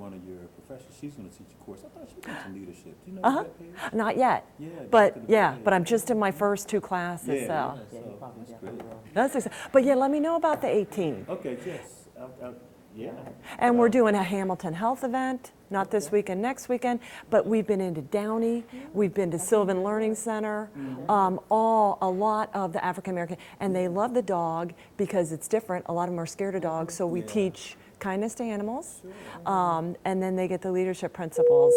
one of your professors, she's going to teach a course. I thought she did some leadership. Do you know that page? Not yet. Yeah. But I'm just in my first 2 classes. Yeah, So that's great. but yeah, let me know about the 18th. Okay, yes. Yeah. And we're doing a Hamilton Health event, not this weekend, next weekend, but we've been into Downey, we've been to Sylvan Learning Center, a lot of the African American, and they love the dog because it's different. A lot of them are scared of dogs, so we teach kindness to animals, and then they get the leadership principles.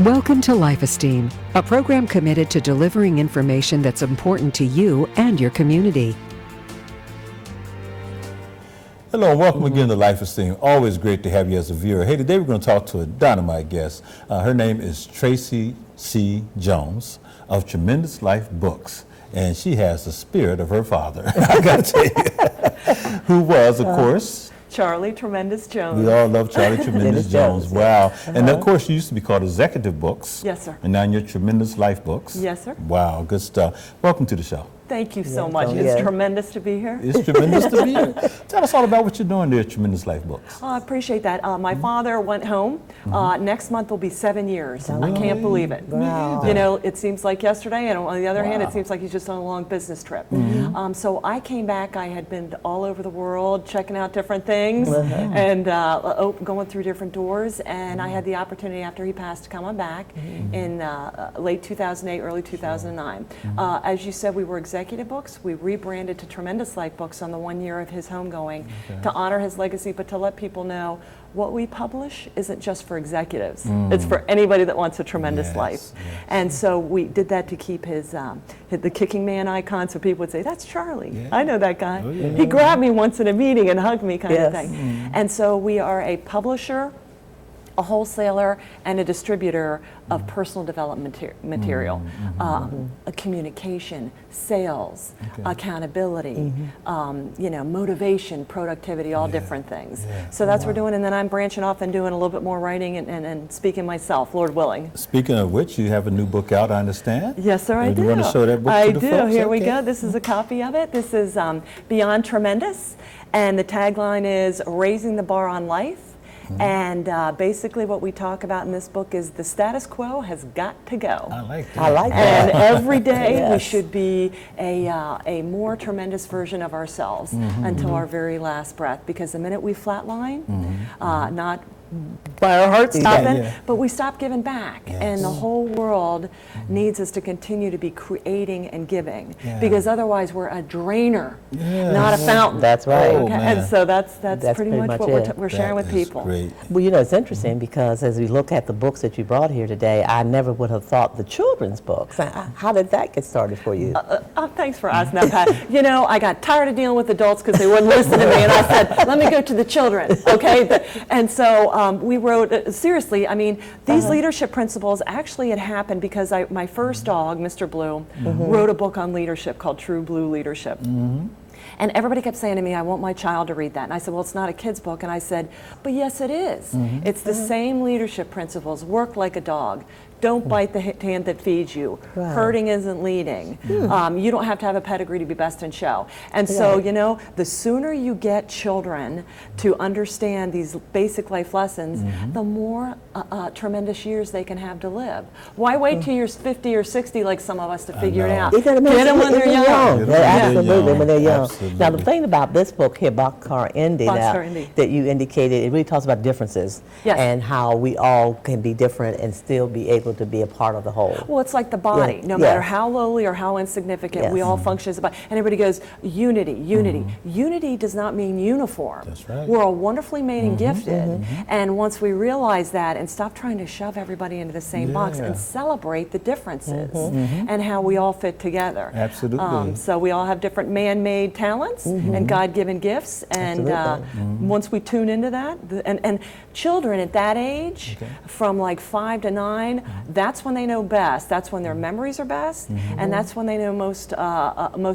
Welcome to Life Esteem, a program committed to delivering information that's important to you and your community. Hello and welcome again to Life Esteem. Always great to have you as a viewer. Hey, today we're going to talk to a dynamite guest. Her name is Tracey C. Jones of Tremendous Life Books, and she has the spirit of her father, I got to tell you, who was, of course, Charlie Tremendous Jones. We all love Charlie Tremendous Jones. Wow. And of course, you used to be called Executive Books. Yes, sir. And now you're Tremendous Life Books. Yes, sir. Wow, good stuff. Welcome to the show. Thank you so much. It's tremendous to be here. It's tremendous to be here. Tell us all about what you're doing there at Tremendous Life Books. I appreciate that. My father went home. Next month will be 7 years. I can't believe it. Wow. You know, it seems like yesterday, and on the other hand, it seems like he's just on a long business trip. So I came back. I had been all over the world, checking out different things, and going through different doors. And I had the opportunity after he passed to come on back in late 2008, early 2009. As you said, we were Executive Books. We rebranded to Tremendous Life Books on the 1 year of his homegoing to honor his legacy, but to let people know what we publish isn't just for executives. It's for anybody that wants a tremendous life. And so we did that to keep his the kicking man icon, so people would say, that's Charlie. I know that guy. He grabbed me once in a meeting and hugged me kind of thing. And so we are a publisher, a wholesaler, and a distributor of personal development material, a communication, sales, accountability, motivation, productivity, all different things. So that's what we're doing, and then I'm branching off and doing a little bit more writing and speaking myself, Lord willing. Speaking of which, you have a new book out, I understand. Yes, sir, I do. You want to show that book I to the do. folks? Here we go. This is a copy of it. This is Beyond Tremendous, and the tagline is Raising the Bar on Life. And basically what we talk about in this book is the status quo has got to go. I like that. And every day we should be a more tremendous version of ourselves until our very last breath. Because the minute we flatline, not by our heart stopping, but we stop giving back. And the whole world needs us to continue to be creating and giving, because otherwise we're a drainer, not a fountain. That's right. Oh, And so that's pretty much what we're sharing with people. Great. Well, you know, it's interesting because as we look at the books that you brought here today, I never would have thought the children's books. How did that get started for you? Thanks for asking that, Pat. You know, I got tired of dealing with adults because they wouldn't listen to me, and I said, let me go to the children, okay? And so we wrote, seriously, I mean, these leadership principles actually had happened because my first dog, Mr. Blue, wrote a book on leadership called True Blue Leadership. And everybody kept saying to me, I want my child to read that. And I said, well, it's not a kid's book. And I said, but yes, it is. It's the same leadership principles. Work like a dog. Don't bite the hand that feeds you. Right. Hurting isn't leading. You don't have to have a pedigree to be best in show. And so, you know, the sooner you get children to understand these basic life lessons, the more tremendous years they can have to live. Why wait till you're 50 or 60 like some of us to figure it out? You gotta Get them when they're young. Absolutely, when they're young. Absolutely. Now, the thing about this book here, Boxcar Indy, Boxcar Indy, that you indicated, it really talks about differences and how we all can be different and still be able to be a part of the whole. Well, it's like the body. No matter how lowly or how insignificant, we all function as a body. And everybody goes, unity, unity. Unity does not mean uniform. That's right. We're all wonderfully made and gifted. And once we realize that and stop trying to shove everybody into the same box and celebrate the differences and how we all fit together. Absolutely. So we all have different man-made talents and God-given gifts. And once we tune into that, and children at that age, from like 5 to 9, that's when they know best. That's when their memories are best, and that's when they know most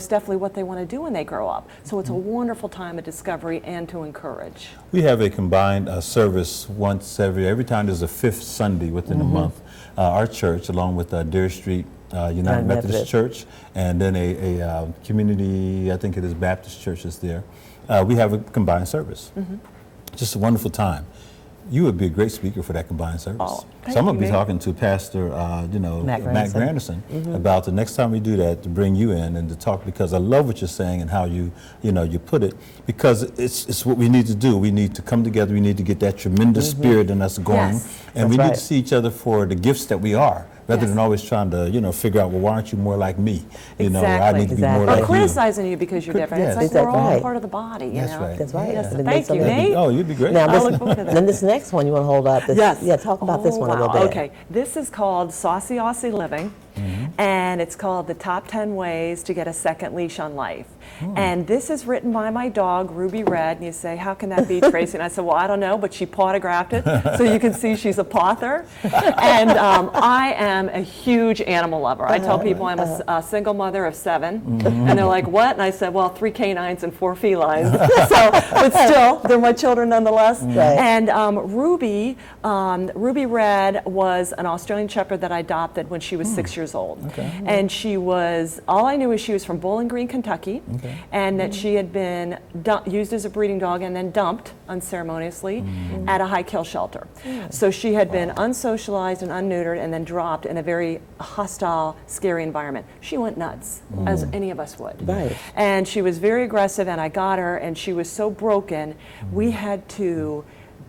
definitely what they want to do when they grow up. So it's a wonderful time of discovery and to encourage. We have a combined service once every time there's a 5th Sunday within a month. Our church, along with Deer Street United Methodist Church, and then a community, I think it is Baptist Church is there. We have a combined service. Just a wonderful time. You would be a great speaker for that combined service. Oh, so I'm going to be talking to Pastor, Matt Granderson about the next time we do that to bring you in and to talk, because I love what you're saying and how you put it, because it's what we need to do. We need to come together. We need to get that tremendous spirit in us going, and we need to see each other for the gifts that we are, rather than always trying to figure out, well, why aren't you more like me? You know, I need to be more like you. Or criticizing you because you're different. It's like we're all part of the body. You That's know? right. That's right. Yes, Yeah. thank you, Nate. Oh, you'd be great. Now, I look forward to that. then this next one you want to hold up. Yes. Yeah, talk about this one a little bit. Okay, this is called Saucy Aussie Living, and it's called The Top 10 Ways to Get a Second Leash on Life. And this is written by my dog, Ruby Red, and you say, how can that be, Tracey? And I said, well, I don't know, but she pawtographed it, so you can see she's a pawther. And I am a huge animal lover. I tell people I'm a single mother of 7, and they're like, what? And I said, well, 3 canines and 4 felines. But still, they're my children nonetheless. And Ruby Red was an Australian Shepherd that I adopted when she was 6 years old. And she was, all I knew is she was from Bowling Green, Kentucky, and that she had been used as a breeding dog and then dumped unceremoniously at a high kill shelter. So she had been unsocialized and unneutered and then dropped in a very hostile, scary environment. She went nuts, as any of us would. And she was very aggressive, and I got her, and she was so broken, we had to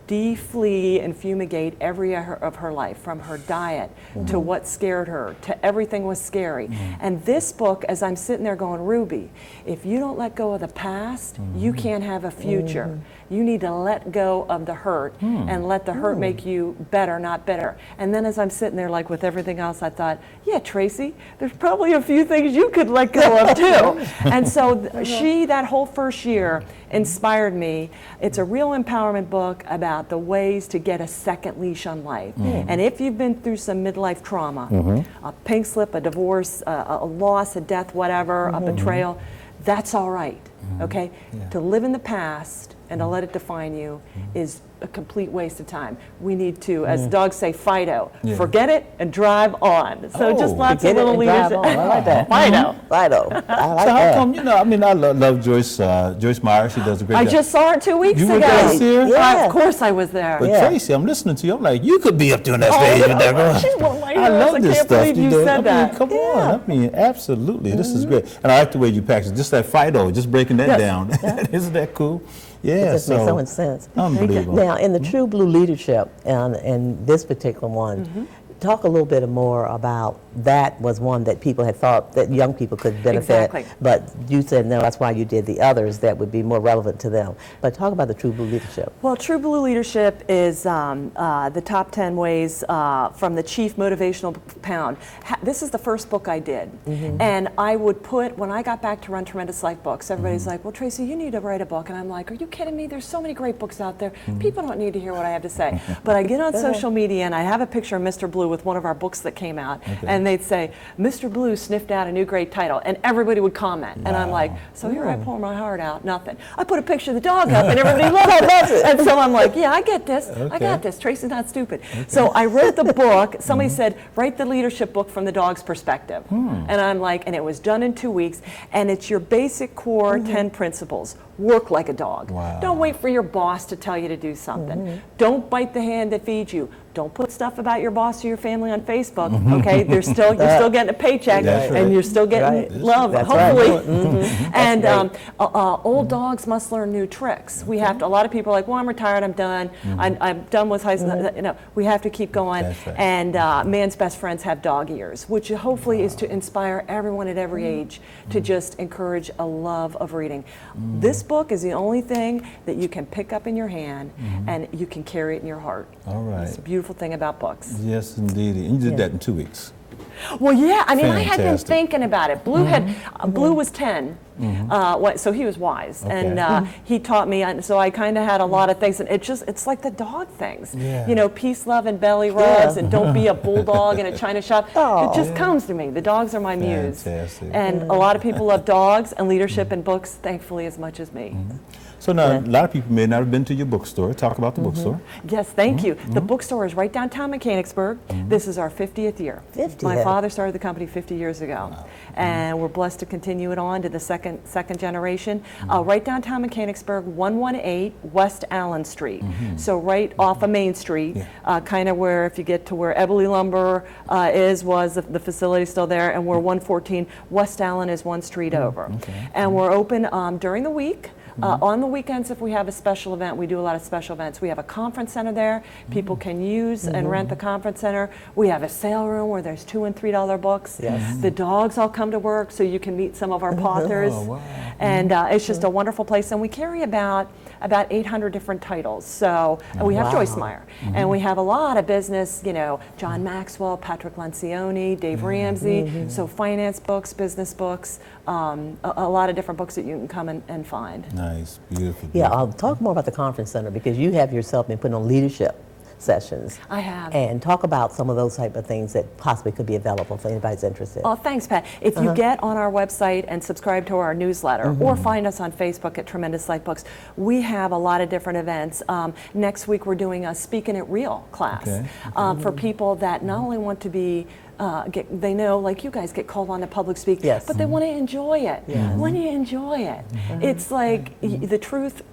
de-flea and fumigate every area of her life, from her diet to what scared her to everything was scary. And this book, as I'm sitting there going, Ruby, if you don't let go of the past, you can't have a future. You need to let go of the hurt and let the hurt make you better, not bitter. And then as I'm sitting there, like with everything else, I thought, yeah, Tracey, there's probably a few things you could let go of too. And so that whole first year inspired me. It's a real empowerment book about the ways to get a second leash on life. And if you've been through some midlife trauma, a pink slip, a divorce, a loss, a death, whatever, a betrayal, that's all right, okay? To live in the past and to let it define you is a complete waste of time. We need to, as dogs say, Fido. Forget it and drive on. So just lots of little leaders. I like that. Fido. Fido. I like So how that. come, I mean, I love Joyce Meyer. She does a great I job. just saw her 2 weeks You ago. were there to see her? Yeah. Of course I was there. But Tracey, I'm listening to you. I'm like, you could be up there on that stage with that girl. She's one of my I heroes. love I this can't stuff. believe you do. said that. I mean, come on. I mean, absolutely. This is great. And I like the way you package it. Just that Fido, just breaking that down. Isn't that cool? Yeah. It just makes so much sense. Unbelievable. Now, in the True Blue Leadership, and this particular one, talk a little bit more about that. Was one that people had thought that young people could benefit, Exactly. but you said no, that's why you did the others that would be more relevant to them. But talk about the True Blue Leadership. Well, True Blue Leadership is the top 10 ways from the Chief Motivational Pound. This is the first book I did. And I would put, when I got back to run Tremendous Life Books, everybody's like, well, Tracey, you need to write a book. And I'm like, are you kidding me? There's so many great books out there. People don't need to hear what I have to say. But I get on social media and I have a picture of Mr. Blue with one of our books that came out, and they'd say, Mr. Blue sniffed out a new great title, and everybody would comment. And I'm like, so here I pour my heart out, nothing. I put a picture of the dog up, and everybody loves it. And so I'm like, yeah, I get this. I got this. Tracy's not stupid. So I wrote the book. Somebody said, write the leadership book from the dog's perspective. And I'm like, and it was done in 2 weeks, and it's your basic core 10 principles. Work like a dog. Wow. Don't wait for your boss to tell you to do something. Don't bite the hand that feeds you. Don't put stuff about your boss or your family on Facebook. Okay, you're still getting a paycheck, and you're still getting love, hopefully. And old dogs must learn new tricks. We have to. A lot of people are like, well, I'm retired. I'm done. I'm done with high school. You know, we have to keep going. And man's best friends have dog ears, which hopefully is to inspire everyone at every age to just encourage a love of reading. This book is the only thing that you can pick up in your hand and you can carry it in your heart. All right. It's a beautiful thing about books. Yes, indeed. And you did that in 2 weeks. Well, yeah. I mean, I had been Fantastic. thinking about it. Blue was 10. So he was wise, and he taught me, and so I kind of had a lot of things, and it's like the dog things, you know, peace, love, and belly rubs, and don't be a bulldog in a china shop. It just comes to me. The dogs are my muse. Fantastic. And a lot of people love dogs and leadership and books, thankfully, as much as me. So now, a lot of people may not have been to your bookstore. Talk about the bookstore. Yes, thank you. The bookstore is right downtown Mechanicsburg. This is our 50th year. 50th. My father started the company 50 years ago, and we're blessed to continue it on to the second generation. Right downtown Mechanicsburg, 118 West Allen Street. So right off of Main Street, kind of where, if you get to where Eberly Lumber was the facility still there, and where 114 West Allen is one street over. And we're open during the week. On the weekends, if we have a special event, we do a lot of special events. We have a conference center there. People can use and rent the conference center. We have a sale room where there's $2 and $3 books. The dogs all come to work, so you can meet some of our authors. And it's just a wonderful place. And we carry about 800 different titles. So and we have Joyce Meyer, and we have a lot of business. You know, John Maxwell, Patrick Lencioni, Dave Ramsey. So finance books, business books, a lot of different books that you can come and find. Nice, beautiful. Yeah, I'll talk more about the conference center, because you have yourself been putting on leadership sessions. I have. And talk about some of those type of things that possibly could be available if anybody's interested. Oh, thanks, Pat. If you get on our website and subscribe to our newsletter, or find us on Facebook at Tremendous Life Books, we have a lot of different events. Next week we're doing a Speaking It Real class for people that not only want to be they know, like you guys, get called on to public speak, but they want to enjoy it. When you enjoy it, it's like the truth.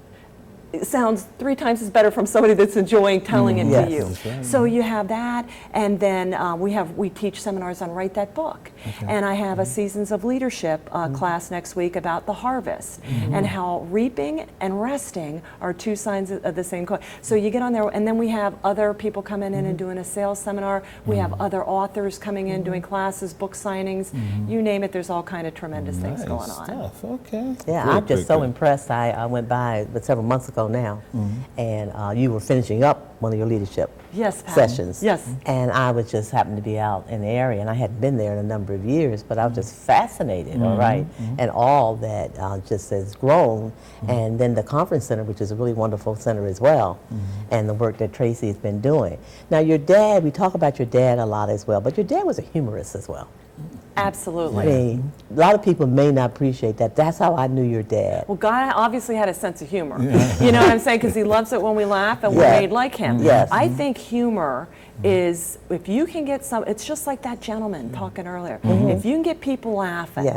It sounds 3 times as better from somebody that's enjoying telling it to you. Right. So you have that, and then we teach seminars on Write That Book, and I have a Seasons of Leadership class next week about the harvest and how reaping and resting are 2 sides of the same coin. So you get on there, and then we have other people coming in and doing a sales seminar. We have other authors coming in doing classes, book signings, you name it. There's all kind of tremendous things going on. Stuff. Okay. Yeah, I'm just so impressed. I went by several months ago now, and you were finishing up one of your leadership sessions. Yes. And I was just happened to be out in the area, and I hadn't been there in a number of years, but I was just fascinated, all right, and all that just has grown. And then the conference center, which is a really wonderful center as well, and the work that Tracy has been doing. Now, your dad, we talk about your dad a lot as well, but your dad was a humorist as well. Absolutely. I mean, a lot of people may not appreciate that. That's how I knew your dad. Well, God obviously had a sense of humor. You know what I'm saying? Because he loves it when we laugh and we're made like him. Yes. I think humor is, if you can get some, it's just like that gentleman talking earlier. If you can get people laughing,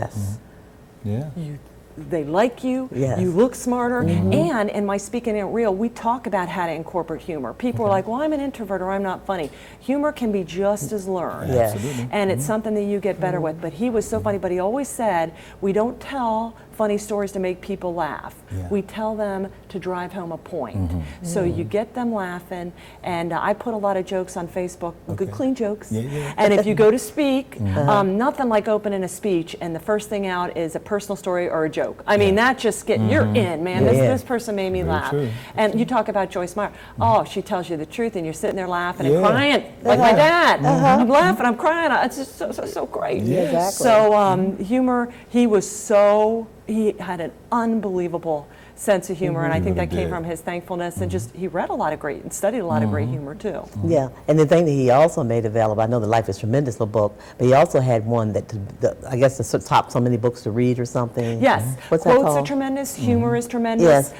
they like you, you look smarter, and in my Speaking It Real, we talk about how to incorporate humor. People are like, well, I'm an introvert or I'm not funny. Humor can be just as learned, and it's something that you get better with. But he was so funny, but he always said, we don't tell funny stories to make people laugh. We tell them to drive home a point. So you get them laughing, and I put a lot of jokes on Facebook, good clean jokes. And if you go to speak, nothing like opening a speech and the first thing out is a personal story or a joke. I mean, that just you're in, man. This person made me laugh. And you talk about Joyce Meyer. Oh, she tells you the truth, and you're sitting there laughing and crying, like my dad. I'm laughing, I'm crying. It's just so great. Exactly. So humor, he had an unbelievable sense of humor, and I think really that came did. from his thankfulness, and just he read a lot of great and studied a lot of great humor too. Yeah, and the thing that he also made available, I know the Life is Tremendous little book, but he also had one that, I guess, the top so many books to read or something. Yes, What's that quotes are called? tremendous, humor is tremendous. Yes.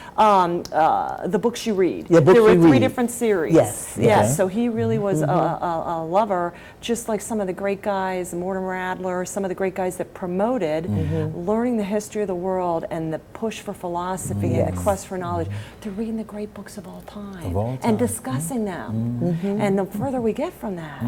The books you read. Yeah, books there were you three read. different series. Yes. Yes. Okay. So he really was a lover, just like some of the great guys, Mortimer Adler, some of the great guys that promoted learning the history of the world and the push for philosophy and the quest for knowledge, to reading the great books of all time, Of all and time. discussing them. And the further we get from that,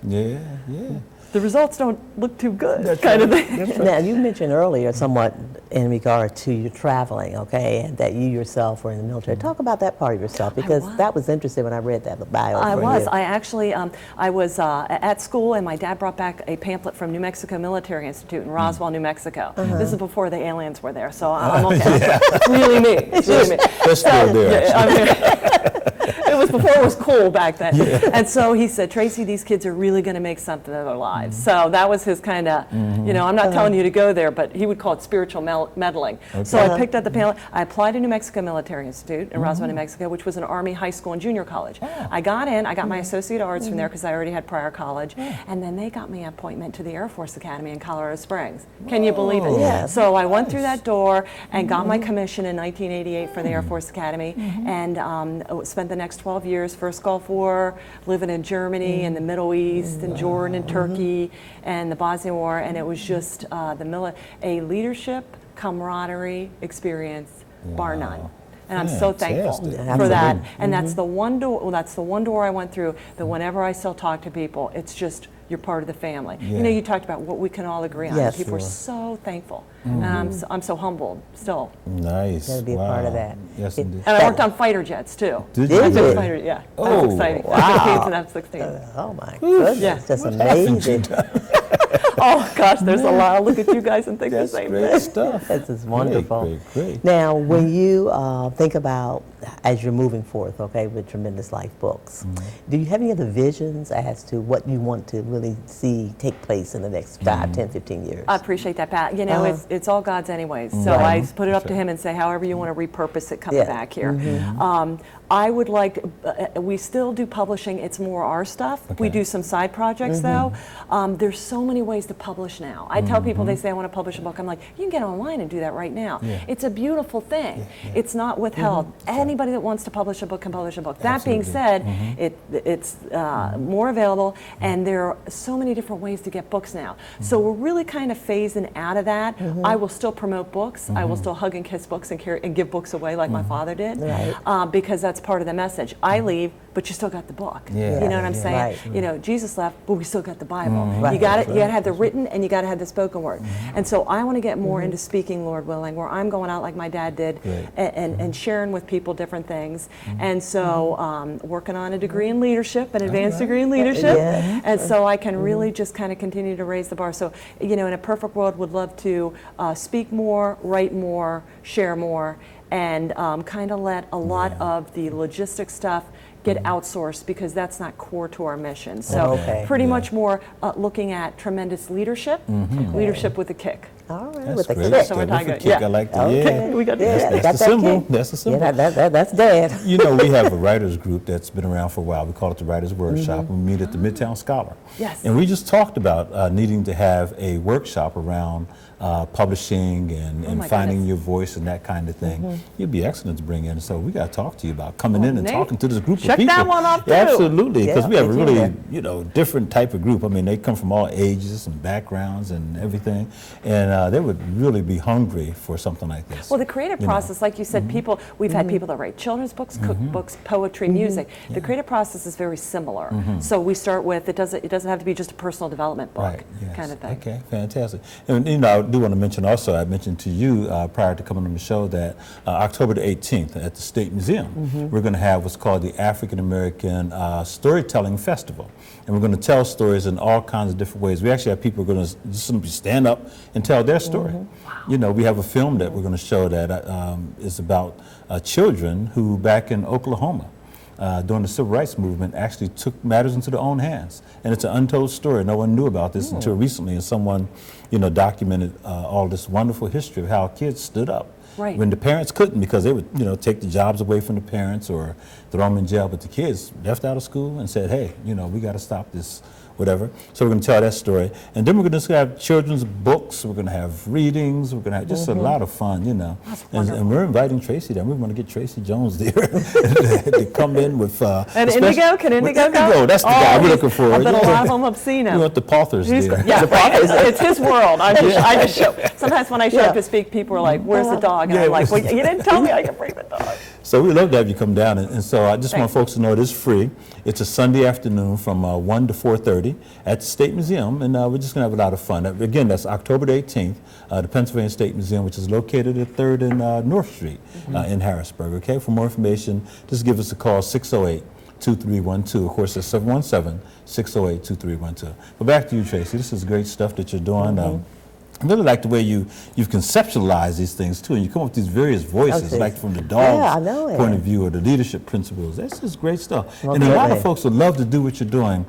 Yeah, yeah. the results don't look too good, kind of thing. Now, you mentioned earlier somewhat in regard to your traveling, okay, and that you yourself were in the military. Talk about that part of yourself, because was. that was interesting when I read that bio I for was. you. I actually, I was at school, and my dad brought back a pamphlet from New Mexico Military Institute in Roswell, New Mexico. This is before the aliens were there, so I'm okay. It's really me. It's really me. They're still there. Yeah, I mean, it was before it was cool back then. And so he said, Tracy, these kids are really going to make something of their lives. So that was his kind of, you know, I'm not telling you to go there, but he would call it spiritual meddling. So I picked up the pamphlet. I applied to New Mexico Military Institute in Roswell, New Mexico, which was an Army high school and junior college. I got in, I got my associate arts from there because I already had prior college, and then they got me an appointment to the Air Force Academy in Colorado Springs. Can you believe it? Yes. So I went through that door and got my commission in 1988 for the Air Force Academy, and spent the next 12 years, first Gulf War, living in Germany and the Middle East and Jordan and Turkey and the Bosnian War, and it was just a leadership, camaraderie experience, bar none. And I'm so thankful Fantastic. for that. Absolutely. And that's the one door. Well, that's the one door I went through. That whenever I still talk to people, it's just you're part of the family. Yeah. You know, you talked about what we can all agree on. Yes. People are Sure. so thankful, and I'm so humbled still. Nice. Gotta be a part of Wow. that. Yes, It- indeed. And I worked on fighter jets too. Did Did you? you? Fighter, yeah. Oh, That's exciting. wow. F-15s and F-16. Oh my goodness, Yeah. just amazing. Oh gosh, there's a lot. I look at you guys and think the That's same great thing. stuff. This is wonderful. Great, great. Now, when you think about, as you're moving forth, okay, with Tremendous Life Books, do you have any other visions as to what you want to really see take place in the next 5, 10, 15 years? I appreciate that, Pat. You know, it's all God's anyways. So Right. I put it up to Him and say, however you want to repurpose it coming Yeah. back here. I would like, we still do publishing, it's more our stuff. We Okay. do some side projects though. There's so many ways to publish now. I tell people, they say, I want to publish a book. I'm like, you can get online and do that right now. Yeah. It's a beautiful thing. It's not withheld. Anybody that wants to publish a book can publish a book. That being said, it's more available, and there are so many different ways to get books now. So we're really kind of phasing out of that. I will still promote books. I will still hug and kiss books and give books away like my father did, because that's part of the message. I leave, but you still got the book. Yeah. You know what I'm Yeah. saying? Right. You know, Jesus left, but we still got the Bible. Right. You got it. You got to have the written, and you got to have the spoken word. And so I want to get more into speaking, Lord willing, where I'm going out like my dad did, Great. and sharing with people different things. And so working on a degree in leadership, an advanced degree in leadership, Yeah. and so I can really just kind of continue to raise the bar. So, you know, in a perfect world, would love to speak more, write more, share more, and kind of let a lot of the logistics stuff get outsourced, because that's not core to our mission. So Okay. pretty much more looking at tremendous leadership, leadership with a kick. All right, That's with the great. kick. So we're With the talking- kick, yeah. I like that. Okay. Yeah. We got Yeah, this. they That's got the that symbol. kick. That's the symbol. Yeah, that's Dad. You know, we have a writers group that's been around for a while. We call it the Writers Workshop. We meet at the Midtown Scholar. Yes. And we just talked about needing to have a workshop around publishing and my finding goodness. your voice and that kind of thing. You'd be excellent to bring in. So we got to talk to you about coming in and Nate, talking to this group check of people. that one off, too. Absolutely, because Yeah, we have a get you really, there. you know, different type of group. I mean, they come from all ages and backgrounds and everything, and they would really be hungry for something like this. Well, the creative You know. process, like you said, people, we've had people that write children's books, cookbooks, poetry, music. The creative process is very similar. So we start with, it doesn't have to be just a personal development book Right, yes. kind of thing. Okay, fantastic. And you know, I do want to mention also, I mentioned to you prior to coming on the show that October the 18th at the State Museum, we're going to have what's called the African American Storytelling Festival. And we're going to tell stories in all kinds of different ways. We actually have people who are going to just simply stand up and tell their story. You know, we have a film that we're going to show that is about children who back in Oklahoma, during the Civil Rights Movement, actually took matters into their own hands. And it's an untold story. No one knew about this until recently, and someone, you know, documented all this wonderful history of how kids stood up Right. when the parents couldn't, because they would, you know, take the jobs away from the parents or throw them in jail. But the kids left out of school and said, hey, you know, we got to stop this, whatever. So we're going to tell that story. And then we're going to have children's books. We're going to have readings. We're going to have just a lot of fun, you know. And we're inviting Tracey down. We want to get Tracey Jones there to come in with... and Indigo? Can Indigo go? Indigo, that's the guy we're looking for. I bet a lot of them have seen him. We want the Pauthers there. Yeah, it's his world. I just show. Sometimes when I show up to speak, people are like, where's the dog? And I'm like, well, you didn't tell me I could bring the dog. So we'd love to have you come down. And so I just want folks to know it is free. It's a Sunday afternoon from 1 to 4:30 at the State Museum. And we're just going to have a lot of fun. Again, that's October the 18th, the Pennsylvania State Museum, which is located at 3rd and North Street in Harrisburg. Okay, for more information, just give us a call, 608-2312. Of course, it's 717-608-2312. But back to you, Tracey. This is great stuff that you're doing. I really like the way you've conceptualized these things too, and you come up with these various voices, like from the dog's point of view or the leadership principles. That's just great stuff. And a lot of folks would love to do what you're doing,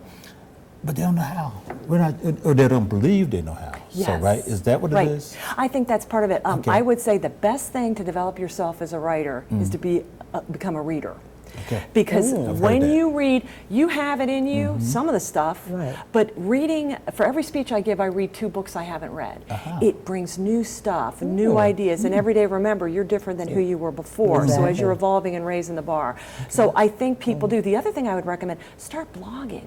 but they don't know how. We're not, or they don't believe they know how. Yes. So, right? Is that what it is? I think that's part of it. I would say the best thing to develop yourself as a writer is to become a reader. Okay. Because when you read, you have it in you, some of the stuff, but reading, for every speech I give, I read 2 books I haven't read. It brings new stuff, new ideas, and every day, remember, you're different than who you were before, so as you're evolving and raising the bar. So I think people do. The other thing I would recommend, start blogging.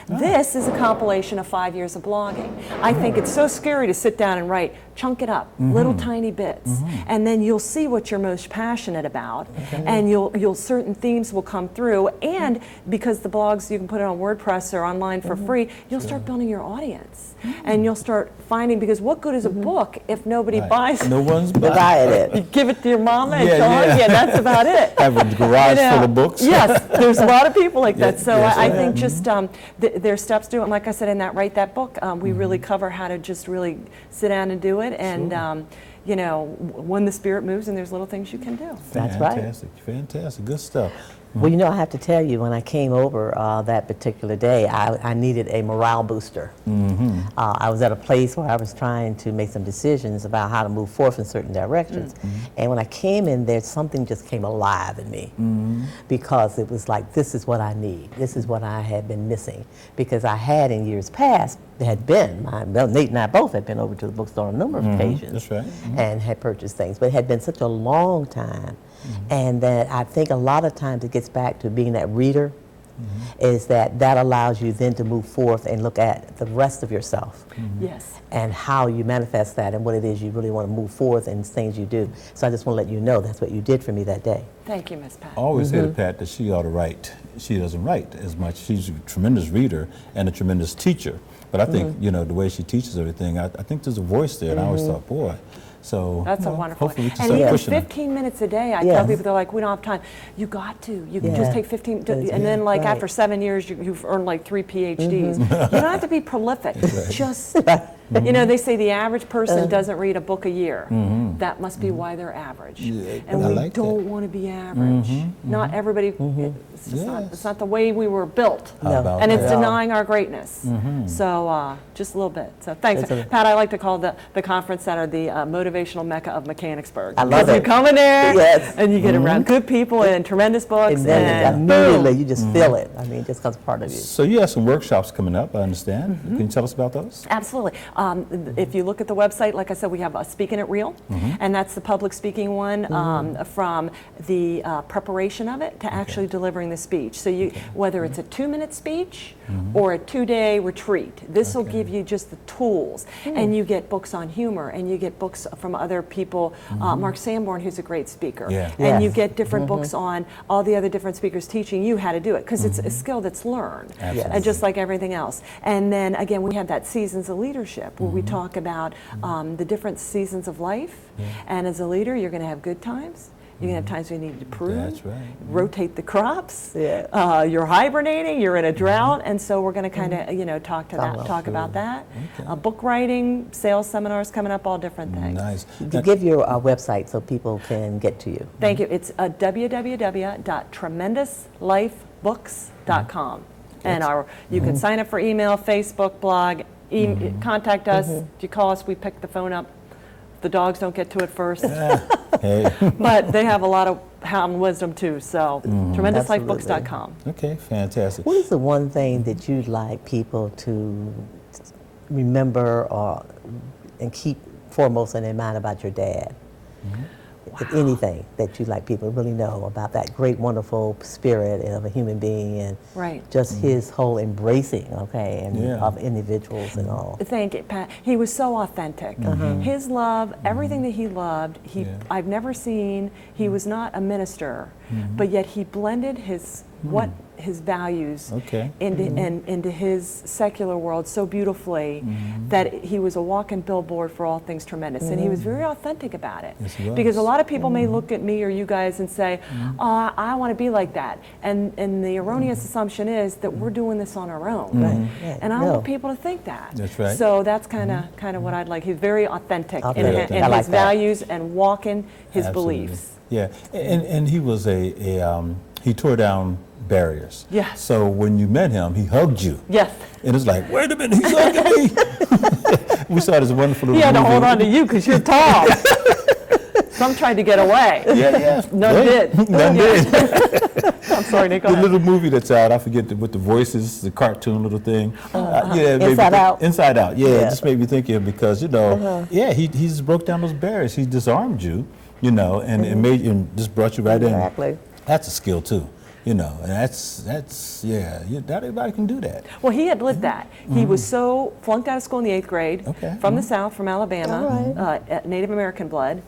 This is a compilation of 5 years of blogging. I think it's so scary to sit down and write, chunk it up, little tiny bits, and then you'll see what you're most passionate about, and you'll certain themes will come through, and because the blogs, you can put it on WordPress or online for free, you'll start building your audience, and you'll start finding, because what good is a book if nobody buys it? No one's buying it. You give it to your mama and that's about it. Have a garage full of books. Yes, there's a lot of people like that. So I think just there's steps to it. And like I said in that Write That Book, we really cover how to just really sit down and do it. And you know, when the spirit moves, and there's little things you can do. That's right. Fantastic, good stuff. Well, you know, I have to tell you, when I came over that particular day, I needed a morale booster. I was at a place where I was trying to make some decisions about how to move forth in certain directions. And when I came in there, something just came alive in me. Because it was like, this is what I need. This is what I had been missing. Because I had in years past, Nate and I both had been over to the bookstore on a number of occasions. That's right. And had purchased things. But it had been such a long time. And that I think a lot of times it gets back to being that reader, is that allows you then to move forth and look at the rest of yourself. Yes. And how you manifest that and what it is you really want to move forth and things you do. So I just want to let you know that's what you did for me that day. Thank you, Miss Pat. I always say to Pat that she ought to write. She doesn't write as much. She's a tremendous reader and a tremendous teacher. But I think, you know, the way she teaches everything, I think there's a voice there. And I always thought, boy. So that's a wonderful. Hopefully we can and start even pushing 15 minutes a day. I tell people, they're like, we don't have time. You got to. You can just take 15, and then like after 7 years, you've earned like 3 PhDs. You don't have to be prolific. Just, you know, they say the average person doesn't read a book a year. That must be why they're average. And we don't want to be average. Not everybody. It's not the way we were built. And it's denying our greatness. So just a little bit. So thanks, Pat. I like to call the conference center the motivational mecca of Mechanicsburg. I love it. You come in there, and you get around good people and tremendous books, and then immediately you just feel it. I mean, it just becomes part of you. So you have some workshops coming up, I understand. Can you tell us about those? Absolutely. If you look at the website, like I said, we have Speaking It Real, and that's the public speaking one, from the preparation of it to actually delivering the speech. So you, whether it's a 2-minute speech or a 2-day retreat, this will give you just the tools, and you get books on humor, and you get books from other people, Mark Sanborn, who's a great speaker, and you get different books on all the other different speakers teaching you how to do it, because it's a skill that's learned, and just like everything else. And then again, we have that Seasons of Leadership, where we talk about the different seasons of life, and as a leader, you're going to have good times. You're going to have times when you need to prune, rotate the crops. You're hibernating. You're in a drought, and so we're going to kind of talk about that. Book writing, sales seminars coming up, all different things. Nice. To give your website so people can get to you. Thank you. It's www.tremendousLifebooks.com, and you can sign up for email, Facebook, blog, contact us. If you call us, we pick the phone up The dogs don't get to it first. Hey. But they have a lot of wisdom too, so tremenduslifebooks.com. Okay, fantastic. What is the one thing that you'd like people to remember and keep foremost in their mind about your dad? If anything that you'd like people to really know about that great, wonderful spirit of a human being and just his whole embracing, of individuals and all. Thank you, Pat. He was so authentic. His love, everything that he loved, I've never seen, he was not a minister, but yet he blended his values into his secular world so beautifully that he was a walking billboard for all things tremendous. And he was very authentic about it. Yes, he was. Because a lot of people may look at me or you guys and say, oh, I want to be like that. And the erroneous assumption is that we're doing this on our own. And I don't want people to think that. That's right. So that's kind of what I'd like. He's very authentic in I like his values and walking his beliefs. Yeah, and he was he tore down barriers. Yes. So when you met him, he hugged you. Yes. And it's like, wait a minute, he's hugging me. We saw this wonderful little He had to movie. hold on to you because you're tall. Some tried to get away. Yeah. None did. None did. I'm sorry, Nick. Go The ahead. little movie that's out, I forget with the voices, the cartoon little thing. Inside Out. Inside Out, yeah. It just made me think of him because, he just broke down those barriers. He disarmed you, and made you, and just brought you right in. Exactly. That's a skill too. And that's not everybody can do that. Well, he had lived that. He was so flunked out of school in the 8th grade, from the South, from Alabama, Native American blood.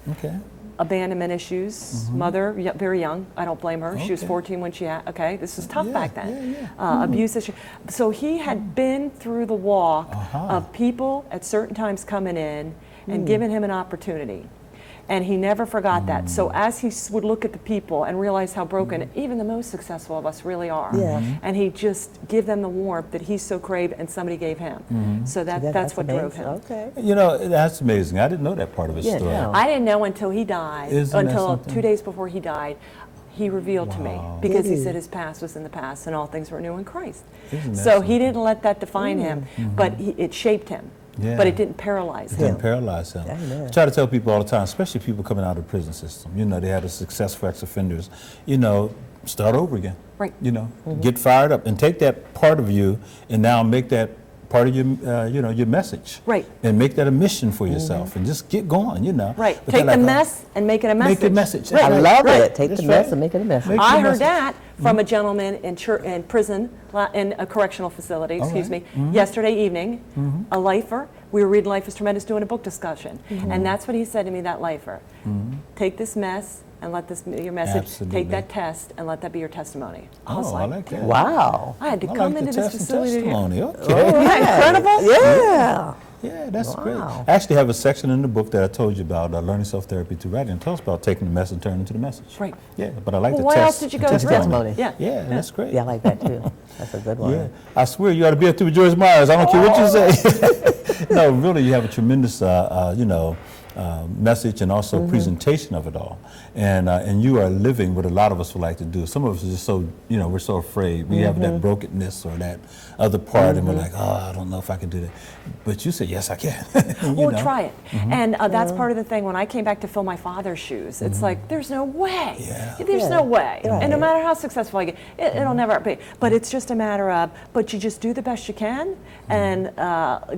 Abandonment issues, mother, very young, I don't blame her. She was 14 when she had, this was tough back then. Abuse issue. So he had been through the walk of people at certain times coming in and giving him an opportunity. And he never forgot that. So as he would look at the people and realize how broken even the most successful of us really are, and he just give them the warmth that he so craved and somebody gave him. So that's what drove him. Okay. That's amazing. I didn't know that part of his story. No. I didn't know until he died, Isn't that until something? 2 days before he died. He revealed to me because he said his past was in the past and all things were new in Christ. Isn't that So he didn't let that define him, but it shaped him. Yeah. But it didn't paralyze It him. didn't paralyze him. Amen. I try to tell people all the time, especially people coming out of the prison system, they had a successful ex-offenders, start over again. Right. Get fired up and take that part of you and now make that part of your, your message. Right. And make that a mission for yourself and just get going, Right. But Take they're the like, mess and make it a message. Make it a message. Right. I love Right. it. Take That's the mess right. and make it a message. Make I your heard message. that from a gentleman in prison, in a correctional facility, yesterday evening, a lifer. We were reading Life is Tremendous, doing a book discussion. And that's what he said to me, that lifer. Take this mess and let this be your message. Absolutely. Take that test and let that be your testimony. I was I like that. Wow. I had to I come like into the this test and facility. testimony. Okay. Isn't that incredible? Yeah. Yeah, that's great. Wow. I actually have a section in the book that I told you about, learning self-therapy through writing. Tell us about taking the mess and turning it into the message. Right. Yeah, but I like the What test. else did you go and through? Testimony. Yeah. Yeah, that's great. Yeah, I like that too. That's a good one. Yeah, I swear you ought to be up there with Joyce Myers. I don't care what you say. No, really, you have a tremendous, message and also presentation of it all. And you are living what a lot of us would like to do. Some of us are just so, we're so afraid. We have that brokenness or that other part, and we're like, I don't know if I can do that. But you say, yes, I can. Well, try it. And that's part of the thing. When I came back to fill my father's shoes, it's like, there's no way. Yeah. There's no way. Right. And no matter how successful I get, it'll never be. But it's just a matter of, but you just do the best you can and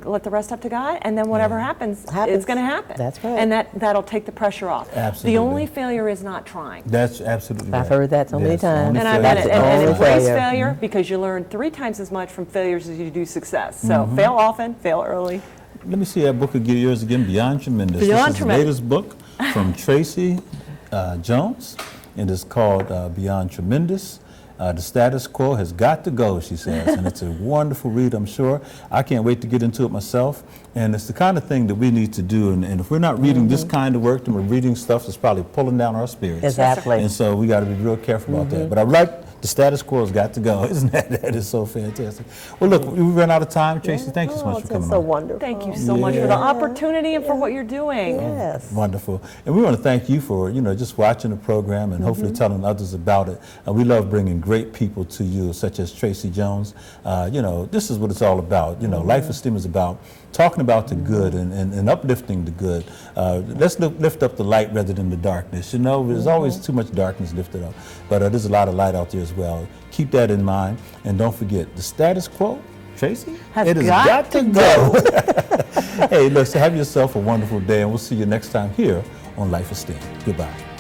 let the rest up to God. And then whatever happens, it's going to happen. That's right. And that'll take the pressure off. Absolutely. The only failure is not trying. That's absolutely right. I've heard that so many Yes, the times. only And I failure meant is it. not And only embrace failure. failure because you learn 3 times as much from failures as you do success. So fail often, fail early. Let me see that book of yours again, Beyond Tremendous. Beyond This is Tremendous. the latest book from Tracey Jones, and it's called Beyond Tremendous. The status quo has got to go, she says, and it's a wonderful read, I'm sure. I can't wait to get into it myself, and it's the kind of thing that we need to do, and if we're not reading this kind of work, then we're reading stuff that's probably pulling down our spirits. Exactly. And so we got to be real careful about that. But I would like The status quo has got to go. Isn't that? That is so fantastic. Well, look, we ran out of time. Tracey, thank you so much for It's coming been so on. wonderful. Thank you so much for the opportunity and for what you're doing. Yes. Wonderful. And we want to thank you for, just watching the program and hopefully telling others about it. We love bringing great people to you, such as Tracey Jones. This is what it's all about. Life Esteem is about talking about the good and uplifting the good. Let's lift up the light rather than the darkness. There's always too much darkness lifted up, but there's a lot of light out there as well. Keep that in mind, and don't forget, the status quo, Tracey, Has has got to go. Hey, look, so have yourself a wonderful day, and we'll see you next time here on Life Esteem. Goodbye.